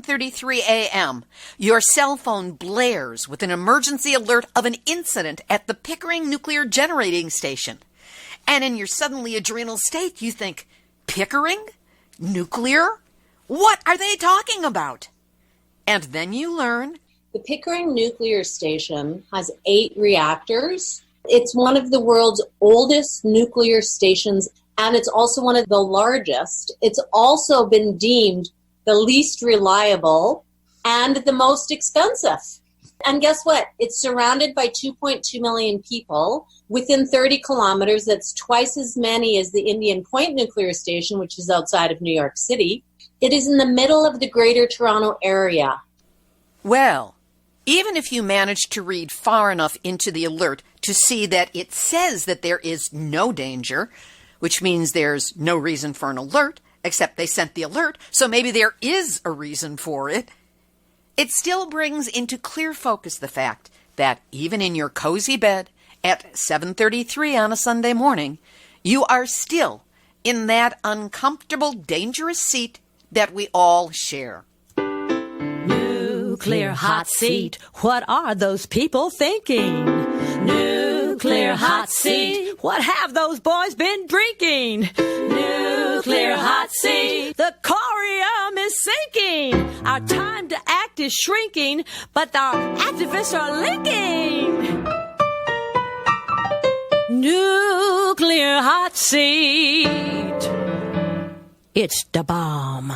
7:33 a.m., your cell phone blares with an emergency alert of an incident at the Pickering Nuclear Generating Station. And in your suddenly adrenal state, you think, Pickering? Nuclear? What are they talking about? And then you learn the Pickering Nuclear Station has 8 reactors. It's one of the world's oldest nuclear stations, and it's also one of the largest. It's also been deemed the least reliable and the most expensive. And guess what? It's surrounded by 2.2 million people within 30 kilometers. That's twice as many as the Indian Point Nuclear Station, which is outside of New York City. It is in the middle of the Greater Toronto Area. Well, even if you manage to read far enough into the alert to see that it says that there is no danger, which means there's no reason for an alert, except they sent the alert, so maybe there is a reason for it, it still brings into clear focus the fact that even in your cozy bed at 7:33 on a Sunday morning, you are still in that uncomfortable, dangerous seat that we all share. Nuclear hot seat, what are those people thinking? Nuclear hot seat, what have those boys been drinking? Nuclear hot seat, the corium is sinking. Our time to act is shrinking, but our activists are linking. Nuclear hot seat, it's the bomb.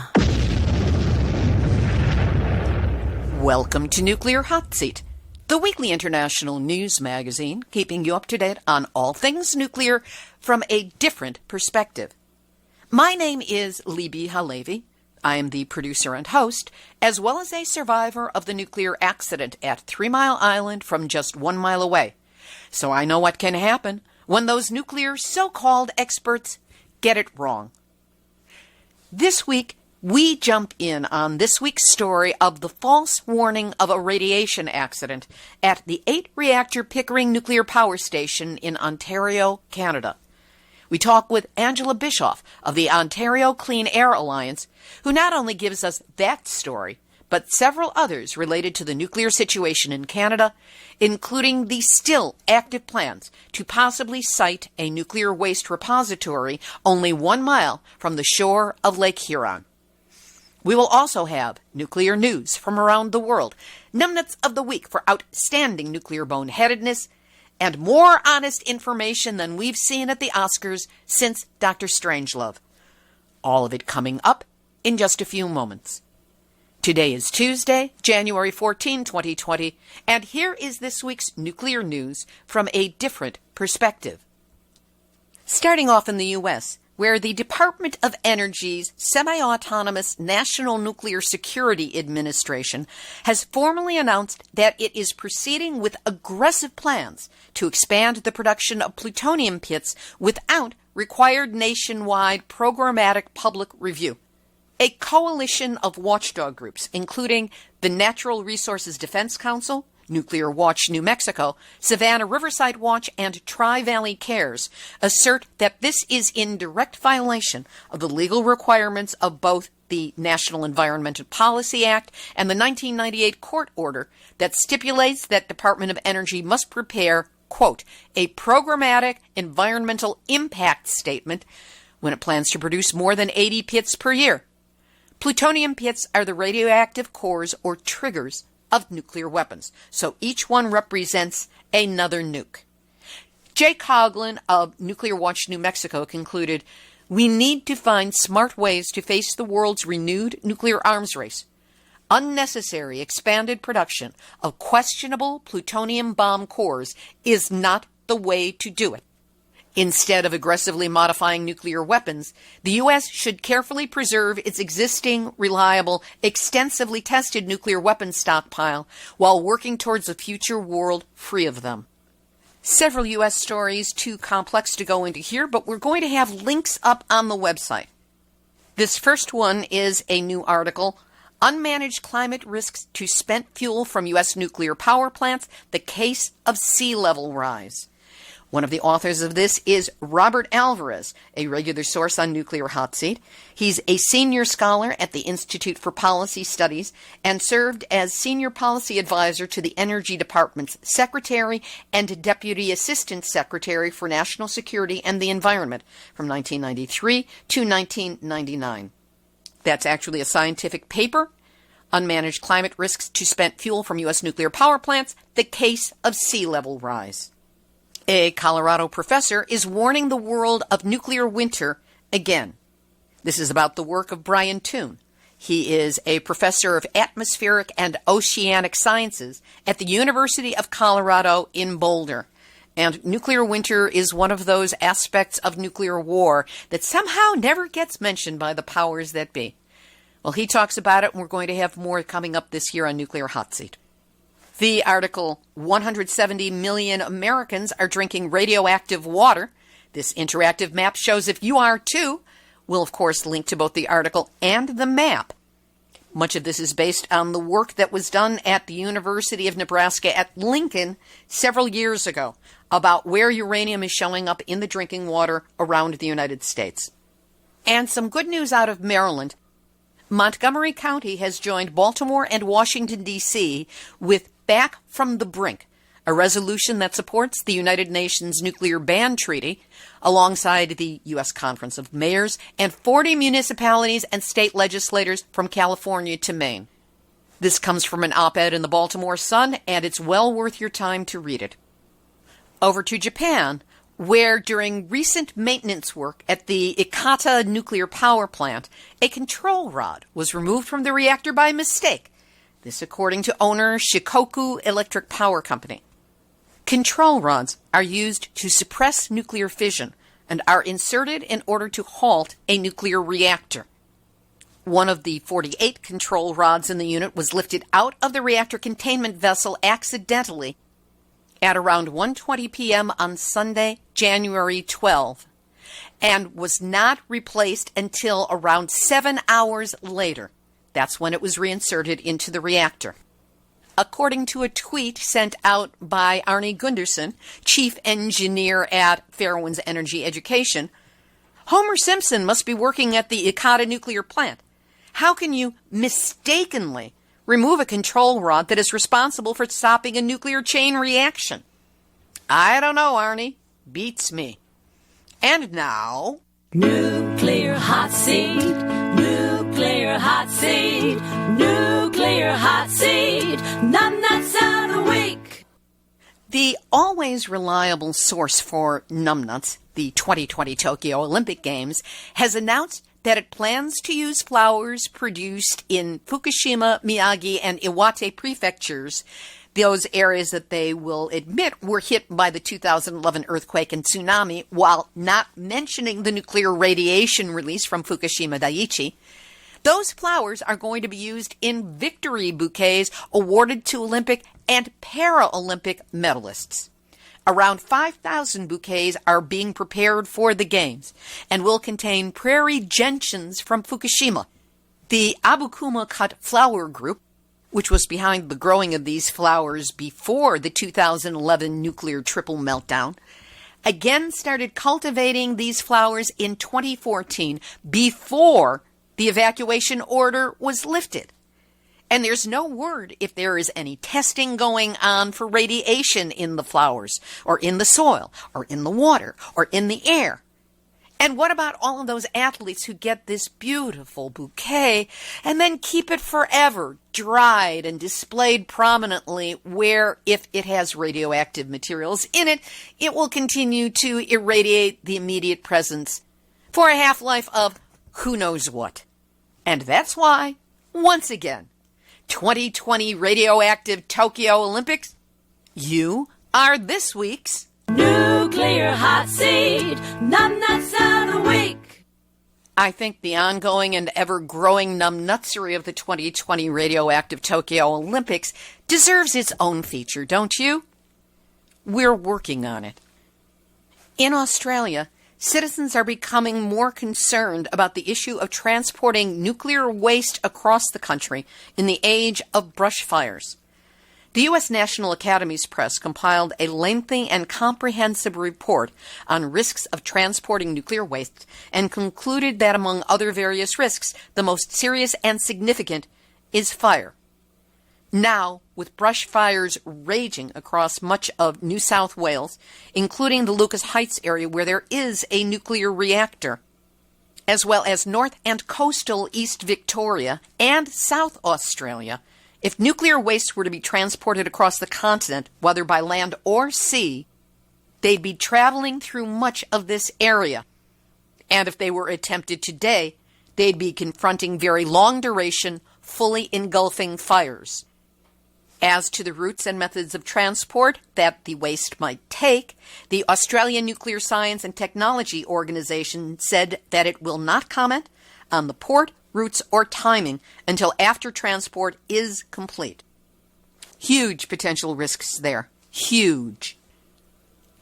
Welcome to Nuclear Hot Seat, the weekly international news magazine keeping you up to date on all things nuclear from a different perspective. My name is Libby Halevi. I am the producer and host, as well as a survivor of the nuclear accident at 3 Mile Island from just 1 mile away. So I know what can happen when those nuclear so-called experts get it wrong. This week, we jump in on this week's story of the false warning of a radiation accident at the 8-reactor Pickering Nuclear Power Station in Ontario, Canada. We talk with Angela Bischoff of the Ontario Clean Air Alliance, who not only gives us that story, but several others related to the nuclear situation in Canada, including the still active plans to possibly site a nuclear waste repository only 1 mile from the shore of Lake Huron. We will also have nuclear news from around the world, numbnuts of the week for outstanding nuclear boneheadedness, and more honest information than we've seen at the Oscars since Dr. Strangelove. All of it coming up in just a few moments. Today is Tuesday, January 14, 2020, and here is this week's nuclear news from a different perspective. Starting off in the U.S., where the Department of Energy's semi-autonomous National Nuclear Security Administration has formally announced that it is proceeding with aggressive plans to expand the production of plutonium pits without required nationwide programmatic public review. A coalition of watchdog groups, including the Natural Resources Defense Council, Nuclear Watch New Mexico, Savannah Riverside Watch, and Tri-Valley Cares, assert that this is in direct violation of the legal requirements of both the National Environmental Policy Act and the 1998 court order that stipulates that Department of Energy must prepare, quote, a programmatic environmental impact statement when it plans to produce more than 80 pits per year. Plutonium pits are the radioactive cores or triggers of nuclear weapons, so each one represents another nuke. Jay Coughlin of Nuclear Watch New Mexico concluded, we need to find smart ways to face the world's renewed nuclear arms race. Unnecessary expanded production of questionable plutonium bomb cores is not the way to do it. Instead of aggressively modifying nuclear weapons, the U.S. should carefully preserve its existing, reliable, extensively tested nuclear weapons stockpile while working towards a future world free of them. Several U.S. stories too complex to go into here, but we're going to have links up on the website. This first one is a new article, Unmanaged Climate Risks to Spent Fuel from U.S. Nuclear Power Plants, the Case of Sea Level Rise. One of the authors of this is Robert Alvarez, a regular source on Nuclear Hot Seat. He's a senior scholar at the Institute for Policy Studies and served as senior policy advisor to the Energy Department's Secretary and Deputy Assistant Secretary for National Security and the Environment from 1993 to 1999. That's actually a scientific paper, Unmanaged Climate Risks to Spent Fuel from U.S. Nuclear Power Plants, the Case of Sea Level Rise. A Colorado professor is warning the world of nuclear winter again. This is about the work of Brian Toon. He is a professor of atmospheric and oceanic sciences at the University of Colorado in Boulder. And nuclear winter is one of those aspects of nuclear war that somehow never gets mentioned by the powers that be. Well, he talks about it, and we're going to have more coming up this year on Nuclear Hot Seat. The article, 170 million Americans are drinking radioactive water. This interactive map shows if you are too. We'll, of course, link to both the article and the map. Much of this is based on the work that was done at the University of Nebraska at Lincoln several years ago about where uranium is showing up in the drinking water around the United States. And some good news out of Maryland. Montgomery County has joined Baltimore and Washington, D.C. with Back from the Brink, a resolution that supports the United Nations Nuclear Ban Treaty alongside the U.S. Conference of Mayors and 40 municipalities and state legislators from California to Maine. This comes from an op-ed in the Baltimore Sun, and it's well worth your time to read it. Over to Japan, where during recent maintenance work at the Ikata nuclear power plant, a control rod was removed from the reactor by mistake. This according to owner Shikoku Electric Power Company. Control rods are used to suppress nuclear fission and are inserted in order to halt a nuclear reactor. One of the 48 control rods in the unit was lifted out of the reactor containment vessel accidentally at around 1:20 p.m. on Sunday, January 12, and was not replaced until around 7 hours later. That's when it was reinserted into the reactor. According to a tweet sent out by Arnie Gunderson, chief engineer at Fairwinds Energy Education, Homer Simpson must be working at the Ikata nuclear plant. How can you mistakenly remove a control rod that is responsible for stopping a nuclear chain reaction? I don't know, Arnie. Beats me. And now, Nuclear Hot Seat, Nuclear Hot Seat, Nuclear Hot Seat, numbnuts of the week. the always reliable source for numbnuts, the 2020 Tokyo Olympic Games, has announced that it plans to use flowers produced in Fukushima, Miyagi, and Iwate prefectures, those areas that they will admit were hit by the 2011 earthquake and tsunami, while not mentioning the nuclear radiation release from Fukushima Daiichi. Those flowers are going to be used in victory bouquets awarded to Olympic and Paralympic medalists. Around 5,000 bouquets are being prepared for the Games and will contain prairie gentians from Fukushima. The Abukuma cut flower group, which was behind the growing of these flowers before the 2011 nuclear triple meltdown, again started cultivating these flowers in 2014 before the evacuation order was lifted. And there's no word if there is any testing going on for radiation in the flowers, or in the soil, or in the water, or in the air. And what about all of those athletes who get this beautiful bouquet and then keep it forever dried and displayed prominently where, if it has radioactive materials in it, it will continue to irradiate the immediate presence for a half-life of who knows what? And that's why, once again, 2020 Radioactive Tokyo Olympics, you are this week's Nuclear Hot Seat, numbnuts of the week. I think the ongoing and ever-growing numbnutsery of the 2020 Radioactive Tokyo Olympics deserves its own feature, don't you? We're working on it. In Australia, citizens are becoming more concerned about the issue of transporting nuclear waste across the country in the age of brush fires. The U.S. National Academies Press compiled a lengthy and comprehensive report on risks of transporting nuclear waste and concluded that among other various risks, the most serious and significant is fire. Now, with brush fires raging across much of New South Wales, including the Lucas Heights area where there is a nuclear reactor, as well as North and coastal East Victoria and South Australia, if nuclear waste were to be transported across the continent, whether by land or sea, they'd be traveling through much of this area. And if they were attempted today, they'd be confronting very long-duration, fully engulfing fires. As to the routes and methods of transport that the waste might take, the Australian Nuclear Science and Technology Organization said that it will not comment on the port, routes, or timing until after transport is complete. Huge potential risks there. Huge.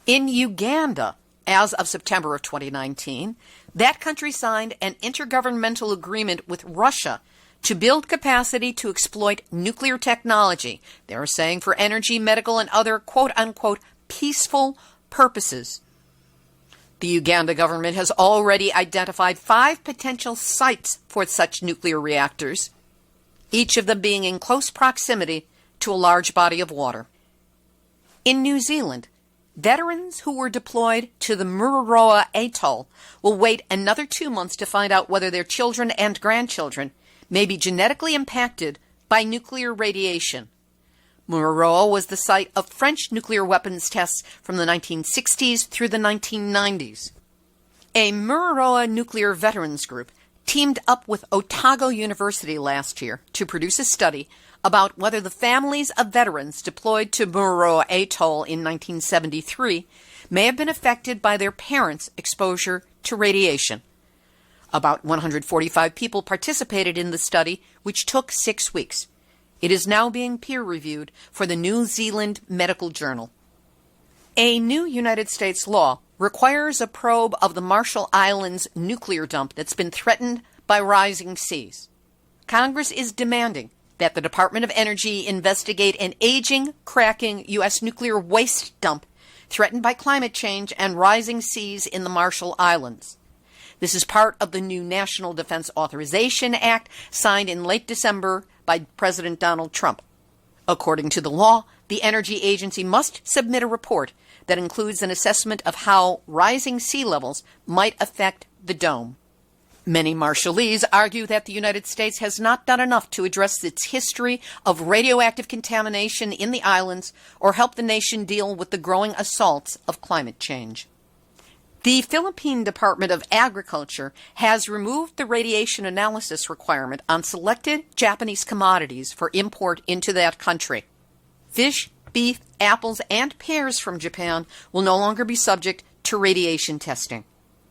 In Uganda, as of September of 2019, that country signed an intergovernmental agreement with Russia to build capacity to exploit nuclear technology, they're saying for energy, medical, and other quote-unquote peaceful purposes. The Uganda government has already identified 5 potential sites for such nuclear reactors, each of them being in close proximity to a large body of water. In New Zealand, veterans who were deployed to the Mururoa Atoll will wait another 2 months to find out whether their children and grandchildren may be genetically impacted by nuclear radiation. Mururoa was the site of French nuclear weapons tests from the 1960s through the 1990s. A Mururoa nuclear veterans group teamed up with Otago University last year to produce a study about whether the families of veterans deployed to Mururoa Atoll in 1973 may have been affected by their parents' exposure to radiation. About 145 people participated in the study, which took 6 weeks. It is now being peer-reviewed for the New Zealand Medical Journal. A new United States law requires a probe of the Marshall Islands nuclear dump that's been threatened by rising seas. Congress is demanding that the Department of Energy investigate an aging, cracking U.S. nuclear waste dump threatened by climate change and rising seas in the Marshall Islands. This is part of the new National Defense Authorization Act signed in late December by President Donald Trump. According to the law, the Energy Agency must submit a report that includes an assessment of how rising sea levels might affect the dome. Many Marshallese argue that the United States has not done enough to address its history of radioactive contamination in the islands or help the nation deal with the growing assaults of climate change. The Philippine Department of Agriculture has removed the radiation analysis requirement on selected Japanese commodities for import into that country. Fish, beef, apples, and pears from Japan will no longer be subject to radiation testing.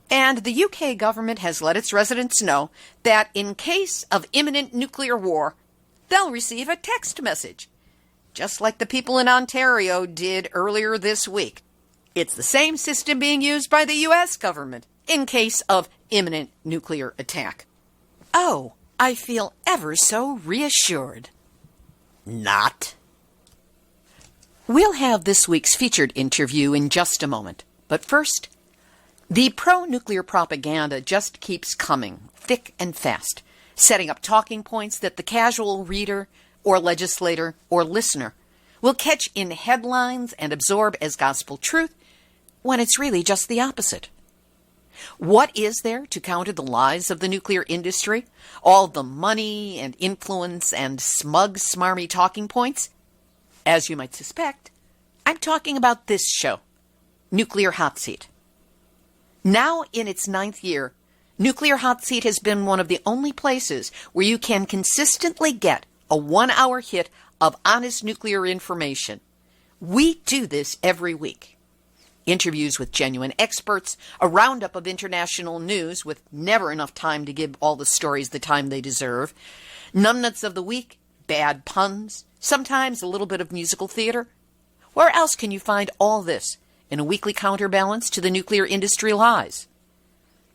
And the UK government has let its residents know that in case of imminent nuclear war, they'll receive a text message, just like the people in Ontario did earlier this week. It's the same system being used by the U.S. government in case of imminent nuclear attack. Oh, I feel ever so reassured. Not. We'll have this week's featured interview in just a moment. But first, the pro-nuclear propaganda just keeps coming, thick and fast, setting up talking points that the casual reader or legislator or listener will catch in headlines and absorb as gospel truth, when it's really just the opposite. What is there to counter the lies of the nuclear industry? All the money and influence and smug, smarmy talking points? As you might suspect, I'm talking about this show, Nuclear Hotseat. Now in its 9th year, Nuclear Hotseat has been one of the only places where you can consistently get a 1-hour hit of honest nuclear information. We do this every week. Interviews with genuine experts, a roundup of international news with never enough time to give all the stories the time they deserve, numbnuts of the week, bad puns, sometimes a little bit of musical theater. Where else can you find all this in a weekly counterbalance to the nuclear industry lies?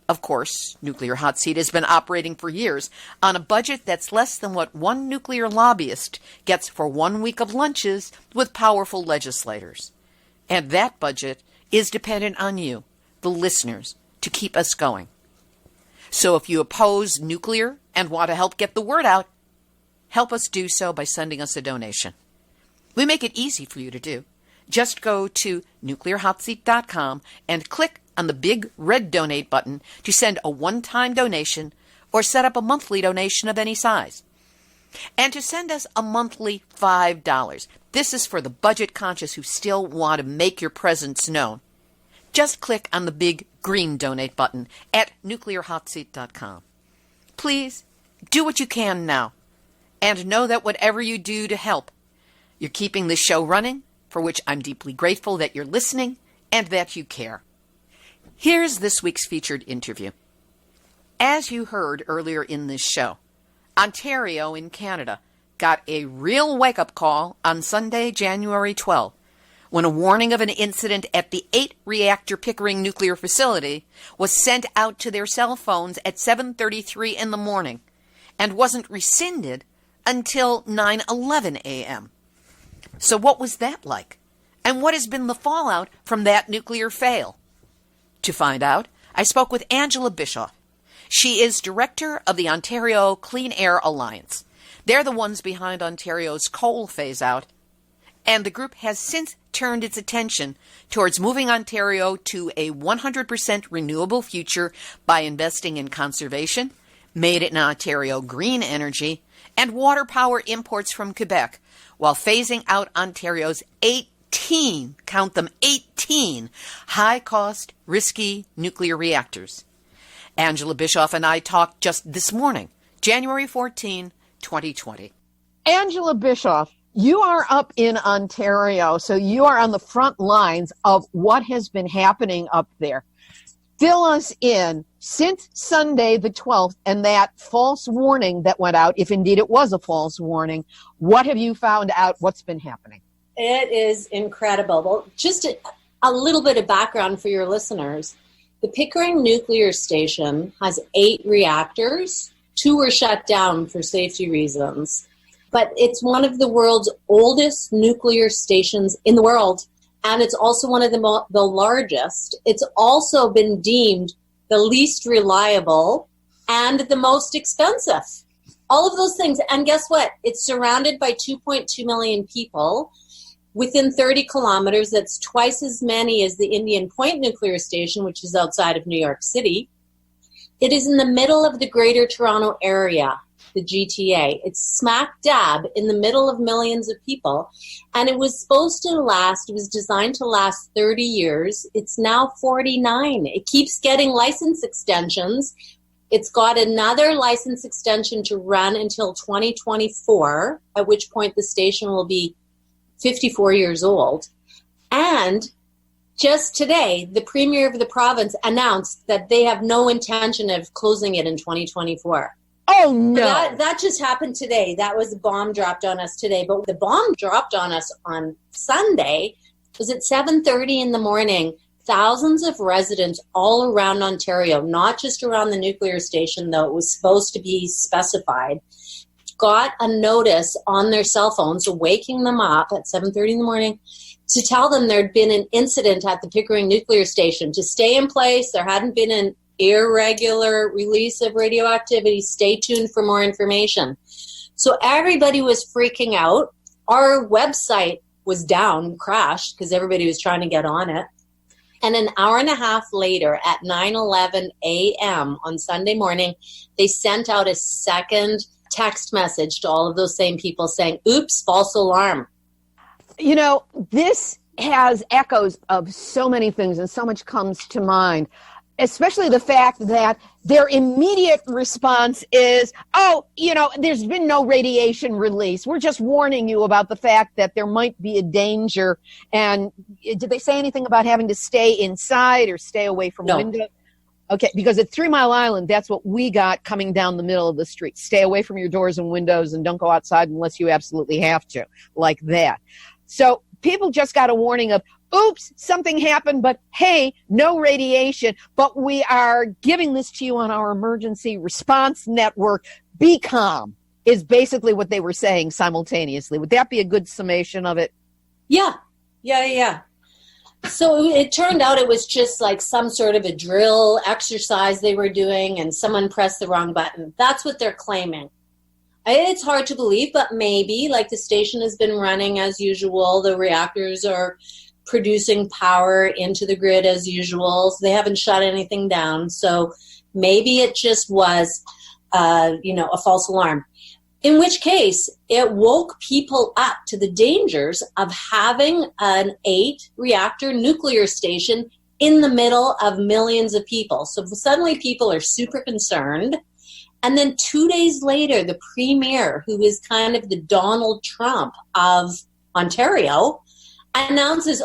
Of course, Nuclear Hot Seat has been operating for years on a budget that's less than what one nuclear lobbyist gets for 1 week of lunches with powerful legislators. And that budget is dependent on you, the listeners, to keep us going. So if you oppose nuclear and want to help get the word out, help us do so by sending us a donation. We make it easy for you to do. Just go to nuclearhotseat.com and click on the big red donate button to send a one-time donation or set up a monthly donation of any size. And to send us a monthly $5. This is for the budget conscious who still want to make your presence known. Just click on the big green donate button at nuclearhotseat.com. Please do what you can now, and know that whatever you do to help, you're keeping this show running, for which I'm deeply grateful that you're listening and that you care. Here's this week's featured interview. As you heard earlier in this show, Ontario in Canada got a real wake-up call on Sunday, January 12, when a warning of an incident at the 8-reactor Pickering nuclear facility was sent out to their cell phones at 7:33 in the morning and wasn't rescinded until 9:11 a.m. So what was that like? And what has been the fallout from that nuclear fail? To find out, I spoke with Angela Bischoff. She is director of the Ontario Clean Air Alliance. They're the ones behind Ontario's coal phase-out, and the group has since turned its attention towards moving Ontario to a 100% renewable future by investing in conservation, made in Ontario green energy, and water power imports from Quebec, while phasing out Ontario's 18, count them 18, high-cost, risky nuclear reactors. Angela Bischoff and I talked just this morning, January 14, 2020. Angela Bischoff, you are up in Ontario, so you are on the front lines of what has been happening up there. Fill us in. Since Sunday the 12th and that false warning that went out, if indeed it was a false warning, what have you found out? What's been happening? It is incredible. Well, just a little bit of background for your listeners. The Pickering nuclear station has 8 reactors. 2 were shut down for safety reasons. But it's one of the world's oldest nuclear stations in the world. And it's also one of the largest. It's also been deemed the least reliable and the most expensive. All of those things. And guess what? It's surrounded by 2.2 million people within 30 kilometers. That's twice as many as the Indian Point nuclear station, which is outside of New York City. It is in the middle of the Greater Toronto Area, the GTA. It's smack dab in the middle of millions of people. And it was supposed to last, it was designed to last 30 years. It's now 49. It keeps getting license extensions. It's got another license extension to run until 2024, at which point the station will be 54 years old. And just today, the Premier of the province announced that they have no intention of closing it in 2024. Oh, no. That just happened today. That was a bomb dropped on us today. But the bomb dropped on us on Sunday was at 7:30 in the morning. Thousands of residents all around Ontario, not just around the nuclear station, though it was supposed to be specified, got a notice on their cell phones waking them up at 7:30 in the morning to tell them there'd been an incident at the Pickering nuclear station. To stay in place, there hadn't been an irregular release of radioactivity. Stay tuned for more information. So everybody was freaking out. Our website was down, crashed, because everybody was trying to get on it. And an hour and a half later, at 9:11 a.m. on Sunday morning, they sent out a second text message to all of those same people saying, oops, false alarm. You know, this has echoes of so many things, and so much comes to mind, especially the fact that their immediate response is, oh, you know, there's been no radiation release. We're just warning you about the fact that there might be a danger. And did they say anything about having to stay inside or stay away from windows? Okay, because at 3 Mile Island, that's what we got coming down the middle of the street. Stay away from your doors and windows and don't go outside unless you absolutely have to, like that. So people just got a warning of, oops, something happened, but hey, no radiation, but we are giving this to you on our emergency response network. Be calm is basically what they were saying simultaneously. Would that be a good summation of it? Yeah. So it turned out it was just like some sort of a drill exercise they were doing and someone pressed the wrong button. That's what they're claiming. It's hard to believe, but maybe, like, the station has been running as usual. The reactors are producing power into the grid as usual. So they haven't shut anything down. So maybe it just was, a false alarm. In which case, it woke people up to the dangers of having an 8-reactor nuclear station in the middle of millions of people. So suddenly people are super concerned. And then 2 days later, the premier, who is kind of the Donald Trump of Ontario, announces,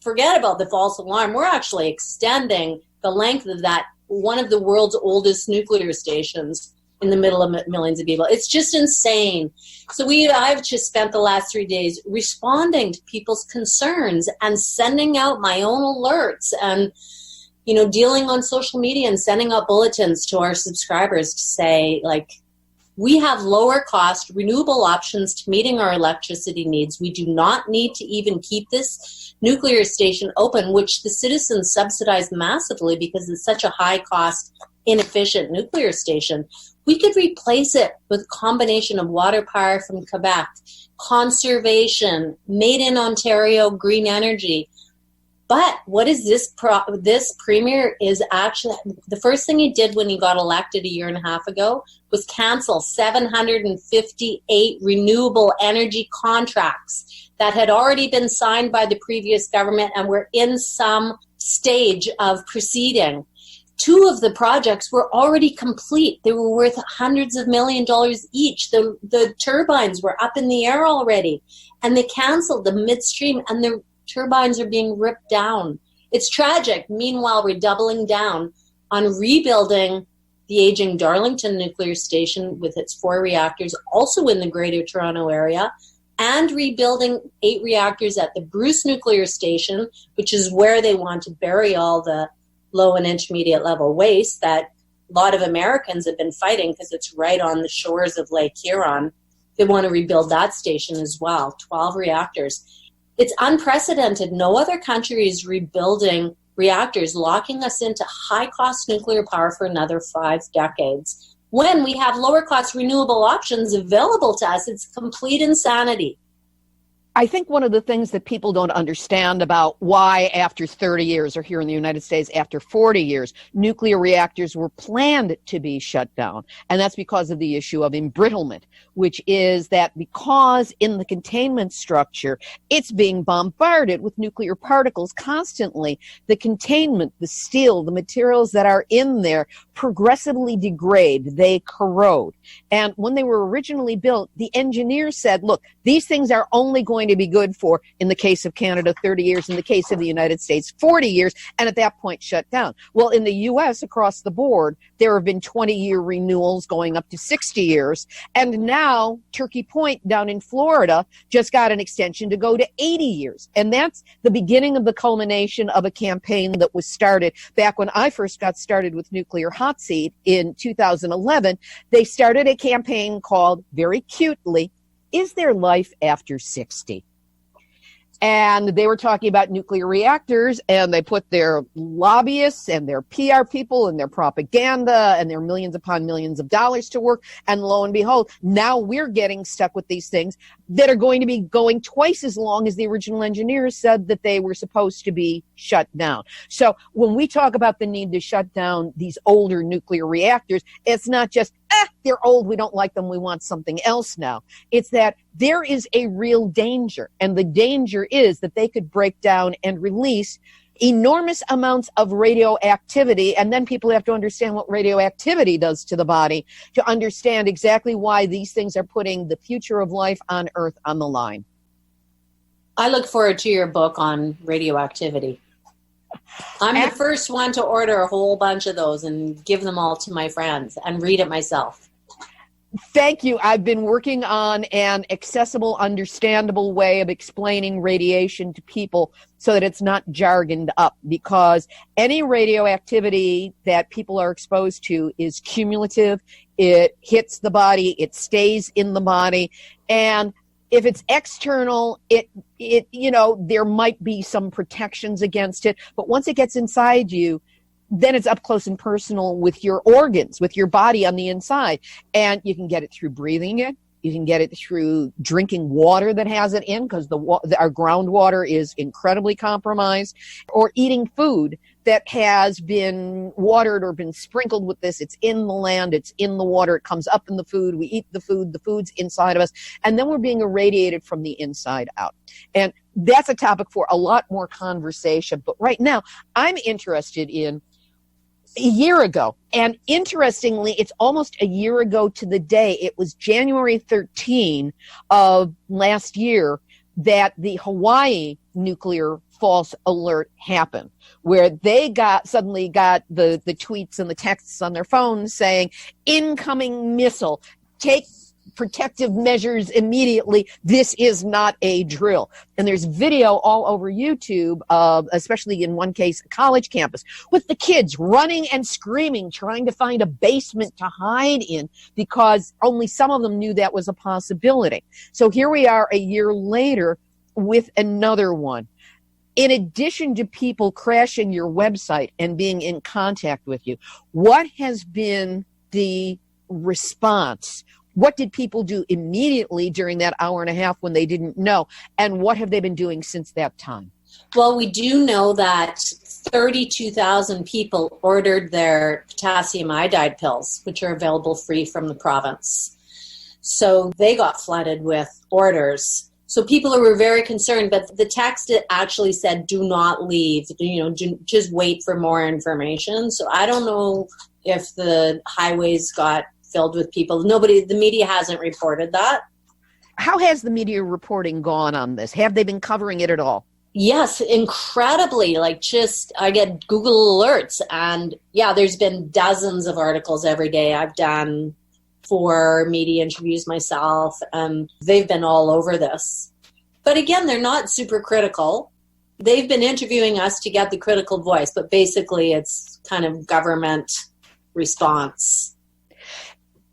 forget about the false alarm. We're actually extending the length of that, one of the world's oldest nuclear stations, in the middle of millions of people. It's just insane. So I've just spent the last 3 days responding to people's concerns and sending out my own alerts and, dealing on social media and sending out bulletins to our subscribers to say, like, we have lower cost renewable options to meeting our electricity needs. We do not need to even keep this nuclear station open, which the citizens subsidize massively because it's such a high cost, inefficient nuclear station. We could replace it with a combination of water power from Quebec, conservation, made in Ontario, green energy. But what is this premier is actually, the first thing he did when he got elected a year and a half ago was cancel 758 renewable energy contracts that had already been signed by the previous government and were in some stage of proceeding. 2 of the projects were already complete. They were worth hundreds of $millions each. The turbines were up in the air already, and they canceled them midstream, and the turbines are being ripped down. It's tragic. Meanwhile, we're doubling down on rebuilding the aging Darlington nuclear station with its 4 reactors, also in the Greater Toronto area, and rebuilding 8 reactors at the Bruce nuclear station, which is where they want to bury all the low and intermediate level waste that a lot of Americans have been fighting because it's right on the shores of Lake Huron. They want to rebuild that station as well, 12 reactors. It's unprecedented. No other country is rebuilding reactors, locking us into high-cost nuclear power for another 5 decades. When we have lower-cost renewable options available to us, it's complete insanity. I think one of the things that people don't understand about why after 30 years, or here in the United States after 40 years, nuclear reactors were planned to be shut down. And that's because of the issue of embrittlement, which is that because in the containment structure, it's being bombarded with nuclear particles constantly, the containment, the steel, the materials that are in there progressively degrade, they corrode. And when they were originally built, the engineers said, look, these things are only going to be good for, in the case of Canada, 30 years, in the case of the United States, 40 years, and at that point shut down. Well, in the U.S., across the board, there have been 20-year renewals going up to 60 years, and now Turkey Point down in Florida just got an extension to go to 80 years. And that's the beginning of the culmination of a campaign that was started back when I first got started with Nuclear Hotseat in 2011. They started a campaign called, very cutely, Is There Life After 60? And they were talking about nuclear reactors, and they put their lobbyists and their PR people and their propaganda and their millions upon millions of dollars to work. And lo and behold, now we're getting stuck with these things that are going to be going twice as long as the original engineers said that they were supposed to be shut down. So when we talk about the need to shut down these older nuclear reactors, it's not just, they're old, we don't like them, we want something else now. It's that there is a real danger, and the danger is that they could break down and release enormous amounts of radioactivity, and then people have to understand what radioactivity does to the body to understand exactly why these things are putting the future of life on Earth on the line. I look forward to your book on radioactivity. I'm the first one to order a whole bunch of those and give them all to my friends and read it myself. Thank you. I've been working on an accessible, understandable way of explaining radiation to people so that it's not jargoned up, because any radioactivity that people are exposed to is cumulative. It hits the body, it stays in the body, and if it's external, there might be some protections against it, but once it gets inside you, then it's up close and personal with your organs, with your body on the inside. And you can get it through breathing it. You can get it through drinking water that has it in, because our groundwater is incredibly compromised, or eating food that has been watered or been sprinkled with this. It's in the land, it's in the water, it comes up in the food, we eat the food's inside of us, and then we're being irradiated from the inside out. And that's a topic for a lot more conversation. But right now, I'm interested in a year ago. And interestingly, it's almost a year ago to the day. It was January 13 of last year that the Hawaii nuclear false alert happened, where they suddenly got the tweets and the texts on their phones saying, incoming missile, take protective measures immediately. This is not a drill. And there's video all over YouTube, especially in one case, a college campus, with the kids running and screaming, trying to find a basement to hide in, because only some of them knew that was a possibility. So here we are a year later with another one. In addition to people crashing your website and being in contact with you, what has been the response? What did people do immediately during that hour and a half when they didn't know? And what have they been doing since that time? Well, we do know that 32,000 people ordered their potassium iodide pills, which are available free from the province. So they got flooded with orders. So people were very concerned, but the text actually said, do not leave, just wait for more information. So I don't know if the highways got filled with people. The media hasn't reported that. How has the media reporting gone on this? Have they been covering it at all? Yes, incredibly. I get Google alerts, and there's been dozens of articles every day. I've done 4 media interviews myself, and they've been all over this. But again, they're not super critical. They've been interviewing us to get the critical voice, but basically it's kind of government response.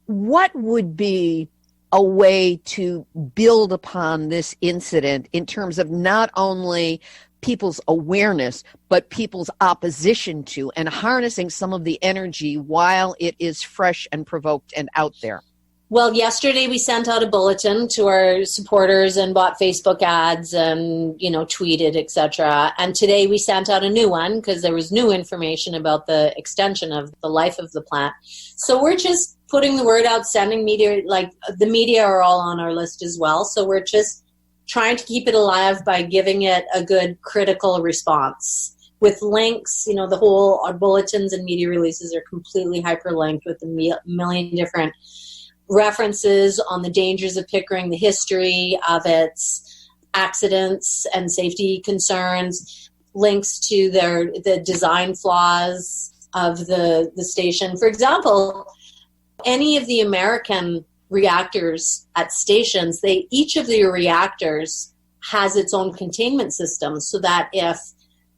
What would be a way to build upon this incident in terms of not only people's awareness, but people's opposition to, and harnessing some of the energy while it is fresh and provoked and out there? Well, yesterday we sent out a bulletin to our supporters and bought Facebook ads and, tweeted, etc. And today we sent out a new one because there was new information about the extension of the life of the plant. So we're just putting the word out, sending media, the media are all on our list as well. So we're just trying to keep it alive by giving it a good critical response with links. Our bulletins and media releases are completely hyperlinked with a million different references on the dangers of Pickering, the history of its accidents and safety concerns, links to the design flaws of the station. For example, any of the American reactors at stations, each of the reactors has its own containment system, so that if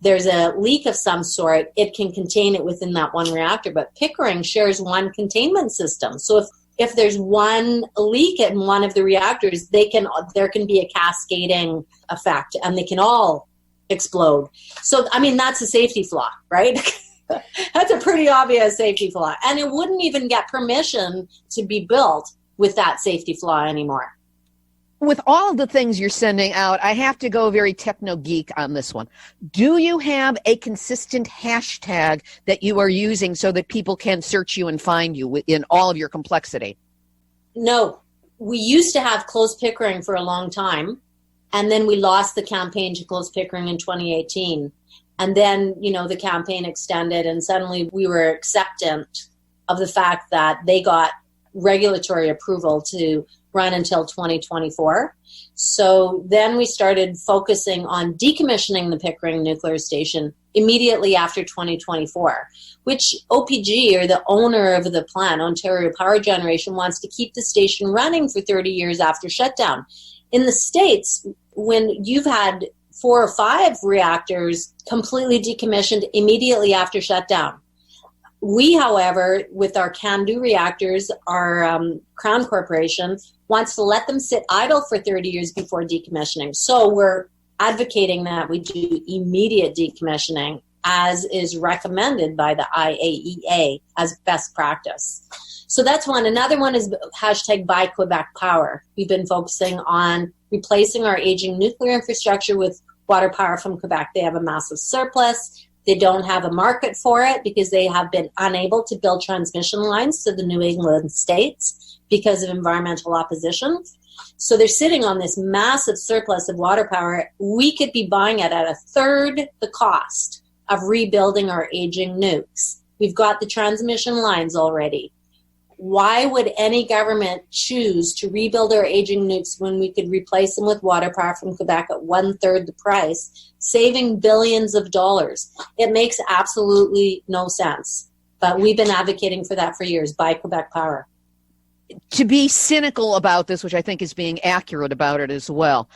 there's a leak of some sort, it can contain it within that one reactor. But Pickering shares one containment system. So if there's one leak in one of the reactors, there can be a cascading effect, and they can all explode. So, that's a safety flaw, right? That's a pretty obvious safety flaw. And it wouldn't even get permission to be built with that safety flaw anymore. With all of the things you're sending out, I have to go very techno-geek on this one. Do you have a consistent hashtag that you are using so that people can search you and find you in all of your complexity? No. We used to have Close Pickering for a long time, and then we lost the campaign to Close Pickering in 2018. And then, the campaign extended, and suddenly we were acceptant of the fact that they got regulatory approval to run until 2024. So then we started focusing on decommissioning the Pickering nuclear station immediately after 2024, which OPG, or the owner of the plant, Ontario Power Generation, wants to keep the station running for 30 years after shutdown. In the States, when you've had 4 or 5 reactors completely decommissioned immediately after shutdown. We, however, with our CANDU reactors, our Crown Corporation wants to let them sit idle for 30 years before decommissioning. So we're advocating that we do immediate decommissioning, as is recommended by the IAEA as best practice. So that's one. Another one is hashtag Buy Quebec Power. We've been focusing on replacing our aging nuclear infrastructure with water power from Quebec. They have a massive surplus. They don't have a market for it because they have been unable to build transmission lines to the New England states because of environmental opposition. So they're sitting on this massive surplus of water power. We could be buying it at a third the cost of rebuilding our aging nukes. We've got the transmission lines already. Why would any government choose to rebuild our aging nukes when we could replace them with water power from Quebec at 1/3 the price, saving billions of dollars? It makes absolutely no sense. But we've been advocating for that for years. Buy Quebec Power. To be cynical about this, which I think is being accurate about it as well,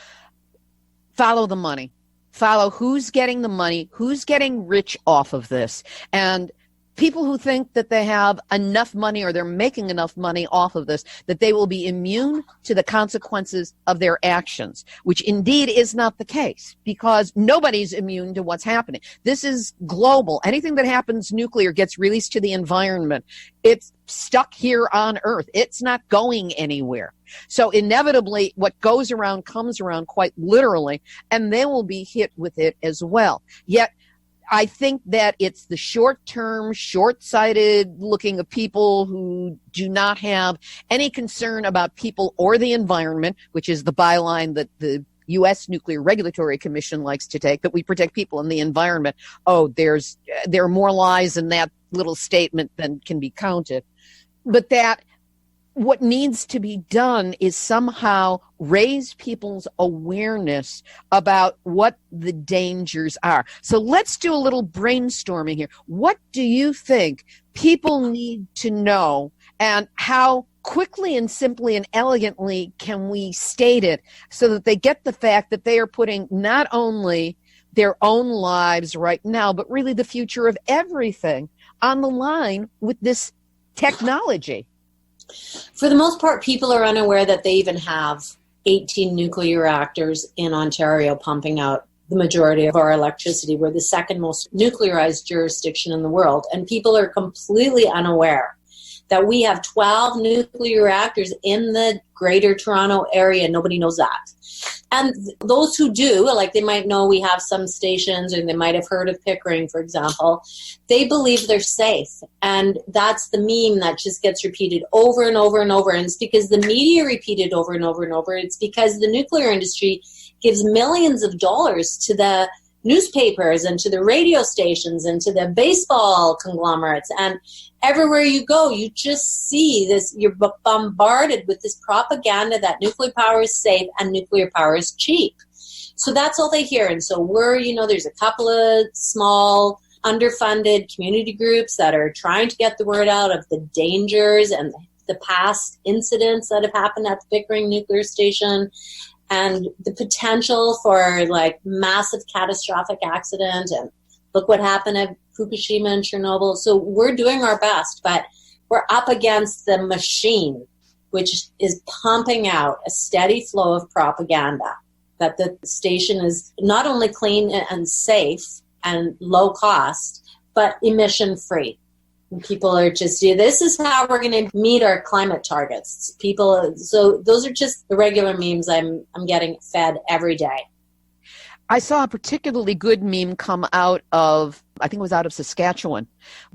follow the money. Follow who's getting the money, who's getting rich off of this. And people who think that they have enough money or they're making enough money off of this, that they will be immune to the consequences of their actions, which indeed is not the case, because nobody's immune to what's happening. This is global. Anything that happens nuclear gets released to the environment. It's stuck here on Earth. It's not going anywhere. So inevitably, what goes around comes around, quite literally, and they will be hit with it as well. Yet, I think that it's the short-term, short-sighted looking of people who do not have any concern about people or the environment, which is the byline that the U.S. Nuclear Regulatory Commission likes to take, that we protect people and the environment. Oh, there are more lies in that little statement than can be counted. But that what needs to be done is somehow raise people's awareness about what the dangers are. So let's do a little brainstorming here. What do you think people need to know, and how quickly and simply and elegantly can we state it so that they get the fact that they are putting not only their own lives right now, but really the future of everything on the line with this technology? For the most part, people are unaware that they even have 18 nuclear reactors in Ontario pumping out the majority of our electricity. We're the second most nuclearized jurisdiction in the world, and people are completely unaware that we have 12 nuclear reactors in the Greater Toronto area. Nobody knows that. And those who do, like they might know we have some stations, or they might have heard of Pickering, for example, they believe they're safe. And that's the meme that just gets repeated over and over and over. And it's because the media repeat it over and over and over. It's because the nuclear industry gives millions of dollars to the newspapers and to the radio stations and to the baseball conglomerates. And everywhere you go, you just see this, you're bombarded with this propaganda that nuclear power is safe and nuclear power is cheap. So that's all they hear. And so there's a couple of small underfunded community groups that are trying to get the word out of the dangers and the past incidents that have happened at the Pickering nuclear station, and the potential for like massive catastrophic accident. And look what happened at Fukushima and Chernobyl. So we're doing our best, but we're up against the machine, which is pumping out a steady flow of propaganda that the station is not only clean and safe and low cost, but emission free. And people are just, this is how we're going to meet our climate targets. So those are just the regular memes I'm getting fed every day. I saw a particularly good meme come out of, I think it was out of Saskatchewan.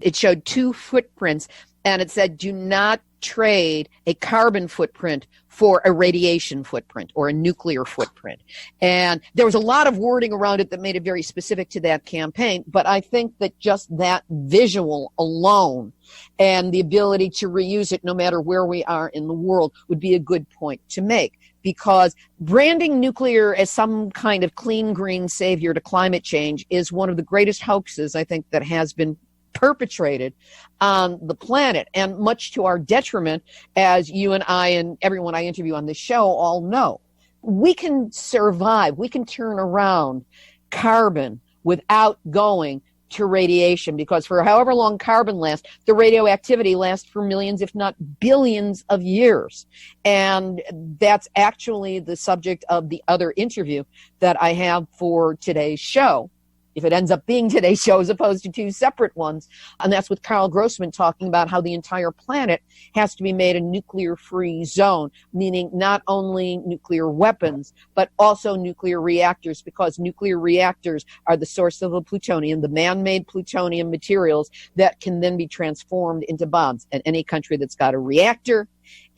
It showed 2 footprints, and it said, do not trade a carbon footprint for a radiation footprint or a nuclear footprint. And there was a lot of wording around it that made it very specific to that campaign. But I think that just that visual alone and the ability to reuse it no matter where we are in the world would be a good point to make. because branding nuclear as some kind of clean green savior to climate change is one of the greatest hoaxes, I think, that has been perpetrated on the planet, and much to our detriment, as you and I and everyone I interview on this show all know. We can survive, we can turn around carbon without going to radiation, because for however long carbon lasts, the radioactivity lasts for millions, if not billions of years. And that's actually the subject of the other interview that I have for today's show, if it ends up being today's show as opposed to two separate ones. And that's with Carl Grossman, talking about how the entire planet has to be made a nuclear-free zone, meaning not only nuclear weapons, but also nuclear reactors, because nuclear reactors are the source of the plutonium, the man-made plutonium materials that can then be transformed into bombs. And any country that's got a reactor,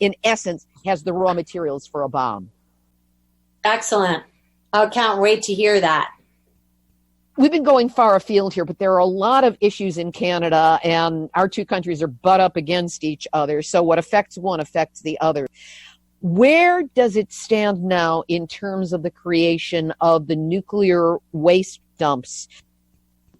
in essence, has the raw materials for a bomb. Excellent. I can't wait to hear that. We've been going far afield here, but there are a lot of issues in Canada, and our two countries are butt up against each other. So what affects one affects the other. Where does it stand now in terms of the creation of the nuclear waste dumps?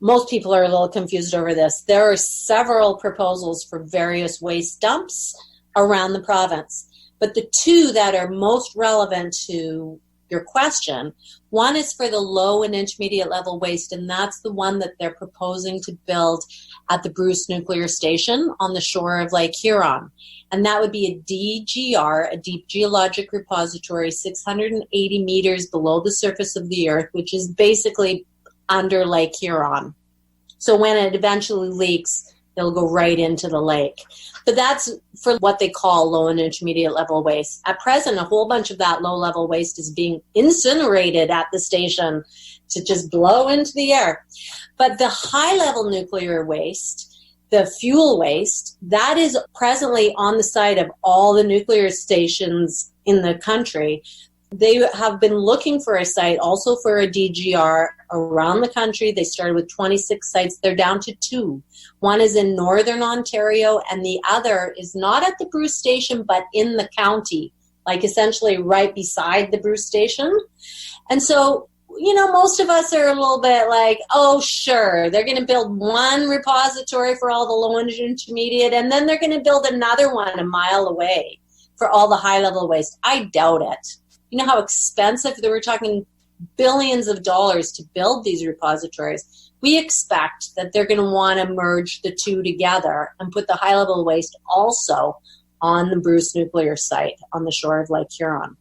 Most people are a little confused over this. There are several proposals for various waste dumps around the province, but the two that are most relevant to your question, one is for the low and intermediate level waste, and that's the one that they're proposing to build at the Bruce Nuclear Station on the shore of Lake Huron. And that would be a DGR, a deep geologic repository, 680 meters below the surface of the earth, which is basically under Lake Huron. So when it eventually leaks, it'll go right into the lake. But that's for what they call low and intermediate level waste. At present, a whole bunch of that low level waste is being incinerated at the station to just blow into the air. But the high level nuclear waste, the fuel waste, that is presently on the site of all the nuclear stations in the country. They have been looking for a site also for a DGR around the country. They started with 26 sites. They're down to 2. One is in northern Ontario, and the other is not at the Bruce Station, but in the county, like essentially right beside the Bruce Station. And so, you know, most of us are a little bit like, oh, sure, they're going to build one repository for all the low and intermediate, and then they're going to build another one a mile away for all the high-level waste. I doubt it. You know how expensive, they were talking billions of dollars to build these repositories. We expect that they're going to want to merge the two together and put the high-level waste also on the Bruce nuclear site on the shore of Lake Huron.